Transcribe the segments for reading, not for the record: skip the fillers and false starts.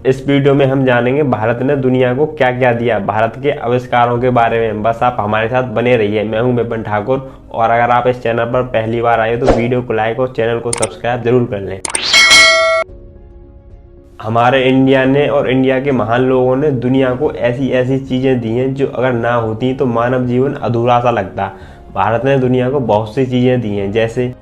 इस वीडियो में हम जानेंगे भारत ने दुनिया को क्या क्या दिया, भारत के आविष्कारों के बारे में। बस आप हमारे साथ बने रहिए। मैं हूं विपिन ठाकुर और अगर आप इस चैनल पर पहली बार आए तो वीडियो को लाइक और चैनल को सब्सक्राइब जरूर कर लें। हमारे इंडिया ने और इंडिया के महान लोगों ने दुनिया को ऐसी ऐसी चीजें दी हैं जो अगर ना होती तो मानव जीवन अधूरा सा लगता। भारत ने दुनिया को बहुत सी चीजें दी हैं, जैसे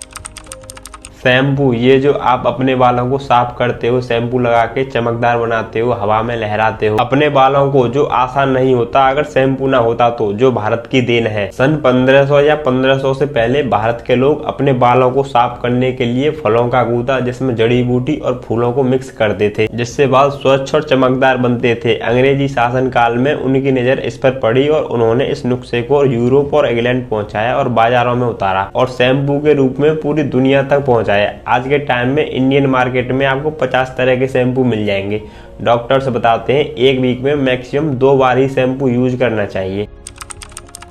शैम्पू, ये जो आप अपने बालों को साफ करते हो, शैम्पू लगा के चमकदार बनाते हो, हवा में लहराते हो अपने बालों को, जो आसान नहीं होता अगर शैम्पू ना होता तो, जो भारत की देन है। सन 1500 या 1500 से पहले भारत के लोग अपने बालों को साफ करने के लिए फलों का गूदा जिसमें जड़ी बूटी और फूलों को मिक्स करते थे, जिससे बाल स्वच्छ और चमकदार बनते थे। अंग्रेजी शासन काल में उनकी नजर इस पर पड़ी और उन्होंने इस नुस्खे को यूरोप और इंग्लैंड पहुंचाया और बाजारों में उतारा और शैम्पू के रूप में पूरी दुनिया तक पहुंचाया। आज के टाइम में इंडियन मार्केट में आपको 50 तरह के शैम्पू मिल जाएंगे। डॉक्टर्स बताते हैं एक वीक में मैक्सिमम 2 बार ही शैम्पू यूज करना चाहिए।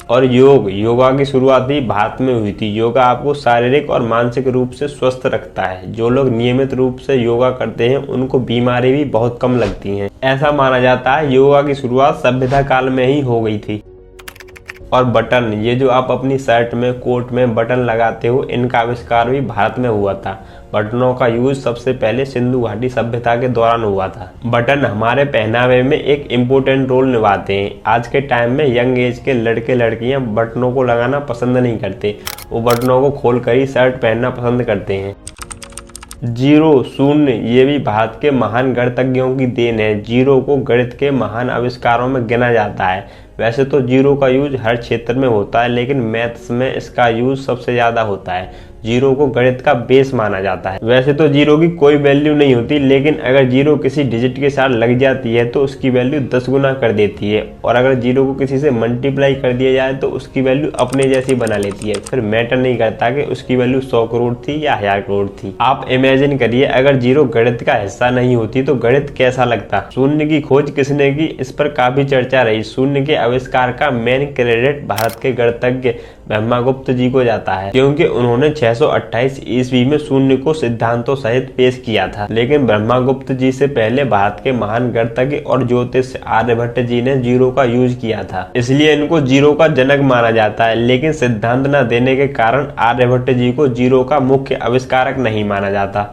और योगा की शुरुआत भी भारत में हुई थी। योगा आपको शारीरिक और मानसिक रूप से स्वस्थ रखता है। जो लोग नियमित रूप से योगा करते हैं उनको बीमारी भी बहुत कम लगती हैं। ऐसा माना जाता है योगा की शुरुआत सभ्यता काल में ही हो गई थी। और बटन, ये जो आप अपनी शर्ट में कोट में बटन लगाते हो, इनका आविष्कार भी भारत में हुआ था। बटनों का यूज सबसे पहले सिंधु घाटी सभ्यता के दौरान हुआ था। बटन हमारे पहनावे में एक इम्पोर्टेंट रोल निभाते हैं। आज के टाइम में यंग एज के लड़के लड़कियां बटनों को लगाना पसंद नहीं करते, वो बटनों को खोलकर ही शर्ट पहनना पसंद करते हैं। जीरो, शून्य, ये भी भारत के महान गणितज्ञों की देन है। जीरो को गणित के महान आविष्कारों में गिना जाता है। वैसे तो जीरो का यूज हर क्षेत्र में होता है, लेकिन मैथ्स में इसका यूज सबसे ज्यादा होता है। जीरो को गणित का बेस माना जाता है। वैसे तो जीरो की कोई वैल्यू नहीं होती, लेकिन अगर जीरो किसी डिजिट के साथ लग जाती है तो उसकी वैल्यू 10 गुना कर देती है, और अगर जीरो को किसी से मल्टीप्लाई कर दिया जाए तो उसकी वैल्यू अपने जैसी बना लेती है। फिर मैटर नहीं करता कि उसकी वैल्यू 100 करोड़ थी या 1000 करोड़ थी। आप इमेजिन करिए अगर जीरो गणित का हिस्सा नहीं होती तो गणित कैसा लगता। शून्य की खोज किसने की, इस पर काफी चर्चा रही। शून्य के आविष्कार का मेन क्रेडिट भारत के गणितज्ञ ब्रह्मगुप्त जी को जाता है, क्योंकि उन्होंने 628 ईस्वी में शून्य को सिद्धांतों सहित पेश किया था। लेकिन ब्रह्मगुप्त जी से पहले भारत के महान गणितज्ञ और ज्योतिष आर्यभट्ट जी ने जीरो का यूज किया था, इसलिए इनको जीरो का जनक माना जाता है। लेकिन सिद्धांत न देने के कारण आर्यभट्ट जी को जीरो का मुख्य आविष्कारक नहीं माना जाता।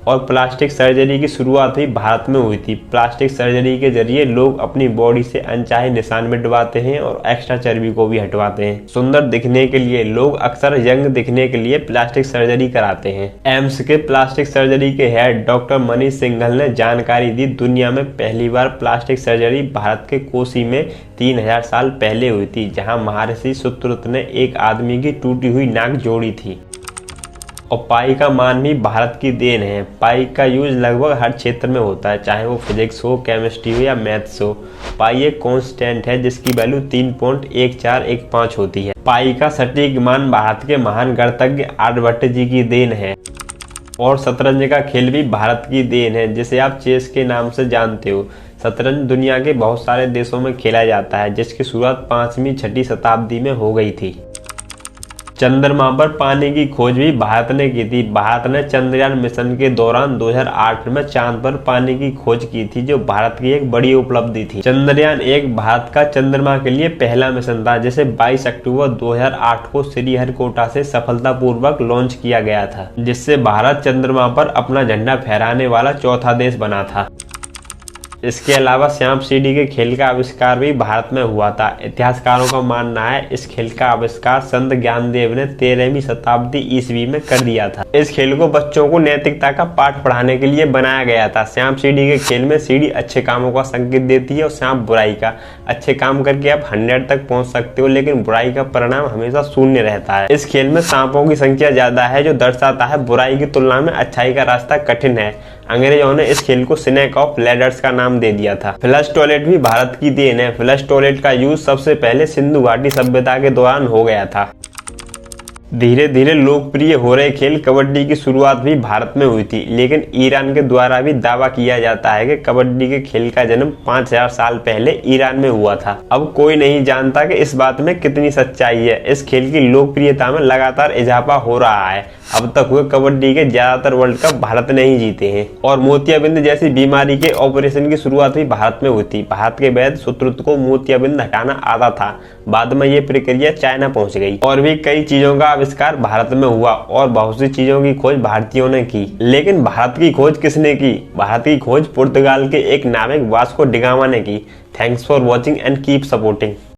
और प्लास्टिक सर्जरी की शुरुआत भी भारत में हुई थी। प्लास्टिक सर्जरी के जरिए लोग अपनी बॉडी से अनचाहे निशान मिटवाते हैं और एक्स्ट्रा चर्बी को भी हटवाते हैं। सुंदर दिखने के लिए लोग अक्सर यंग दिखने के लिए प्लास्टिक सर्जरी कराते हैं। एम्स के प्लास्टिक सर्जरी के हेड डॉक्टर मनीष सिंघल ने जानकारी दी, दुनिया में पहली बार प्लास्टिक सर्जरी भारत के कोसी में 3000 साल पहले हुई थी, जहाँ महर्षि सुश्रुत ने एक आदमी की टूटी हुई नाक जोड़ी थी। और पाई का मान भी भारत की देन है। पाई का यूज लगभग हर क्षेत्र में होता है, चाहे वो फिजिक्स हो, केमिस्ट्री हो या मैथ्स हो। पाई एक कांस्टेंट है जिसकी वैल्यू 3.1415 होती है। पाई का सटीक मान भारत के महान गणितज्ञ आर्यभट्ट जी की देन है। और शतरंज का खेल भी भारत की देन है, जिसे आप चेस के नाम से जानते हो। शतरंज दुनिया के बहुत सारे देशों में खेला जाता है, जिसकी शुरुआत 5वीं-6वीं शताब्दी में हो गई थी। चंद्रमा पर पानी की खोज भी भारत ने की थी। भारत ने चंद्रयान मिशन के दौरान 2008 में चांद पर पानी की खोज की थी, जो भारत की एक बड़ी उपलब्धि थी। चंद्रयान 1 भारत का चंद्रमा के लिए पहला मिशन था, जिसे 22 अक्टूबर 2008 को श्रीहरिकोटा से सफलतापूर्वक लॉन्च किया गया था, जिससे भारत चंद्रमा पर अपना झंडा फहराने वाला चौथा देश बना था। इसके अलावा सांप सीढ़ी के खेल का आविष्कार भी भारत में हुआ था। इतिहासकारों का मानना है इस खेल का आविष्कार संत ज्ञानदेव ने 13वीं शताब्दी ईस्वी में कर दिया था। इस खेल को बच्चों को नैतिकता का पाठ पढ़ाने के लिए बनाया गया था। सांप सीढ़ी के खेल में सीढ़ी अच्छे कामों का संकेत देती है और सांप बुराई का। अच्छे काम करके आप 100 तक पहुंच सकते हो, लेकिन बुराई का परिणाम हमेशा 0 रहता है। इस खेल में सांपों की संख्या ज्यादा है, जो दर्शाता है बुराई की तुलना में अच्छाई का रास्ता कठिन है। अंग्रेजों ने इस खेल को स्नेक ऑफ लैडर्स का नाम दे दिया था। फ्लश टॉयलेट भी भारत की देन है। फ्लश टॉयलेट का यूज सबसे पहले सिंधु घाटी सभ्यता के दौरान हो गया था। धीरे धीरे लोकप्रिय हो रहे खेल कबड्डी की शुरुआत भी भारत में हुई थी, लेकिन ईरान के द्वारा भी दावा किया जाता है कि कबड्डी के खेल का जन्म 5000 साल पहले ईरान में हुआ था। अब कोई नहीं जानता कि इस बात में कितनी सच्चाई है। इस खेल की लोकप्रियता में लगातार इजाफा हो रहा है। अब तक हुए कबड्डी के ज्यादातर वर्ल्ड कप भारत ने ही जीते हैं और मोतियाबिंद जैसी बीमारी के ऑपरेशन की शुरुआत भी भारत में हुई थी। भारत के वैद्य सुश्रुत को मोतियाबिंद हटाना आता था। बाद में ये प्रक्रिया चाइना पहुंच गई और भी कई चीजों का आविष्कार भारत में हुआ और बहुत सी चीजों की खोज भारतीयों ने की। लेकिन भारत की खोज किसने की? भारत की खोज पुर्तगाल के एक नाविक वास्को डिगामा ने की। Thanks for watching and keep supporting.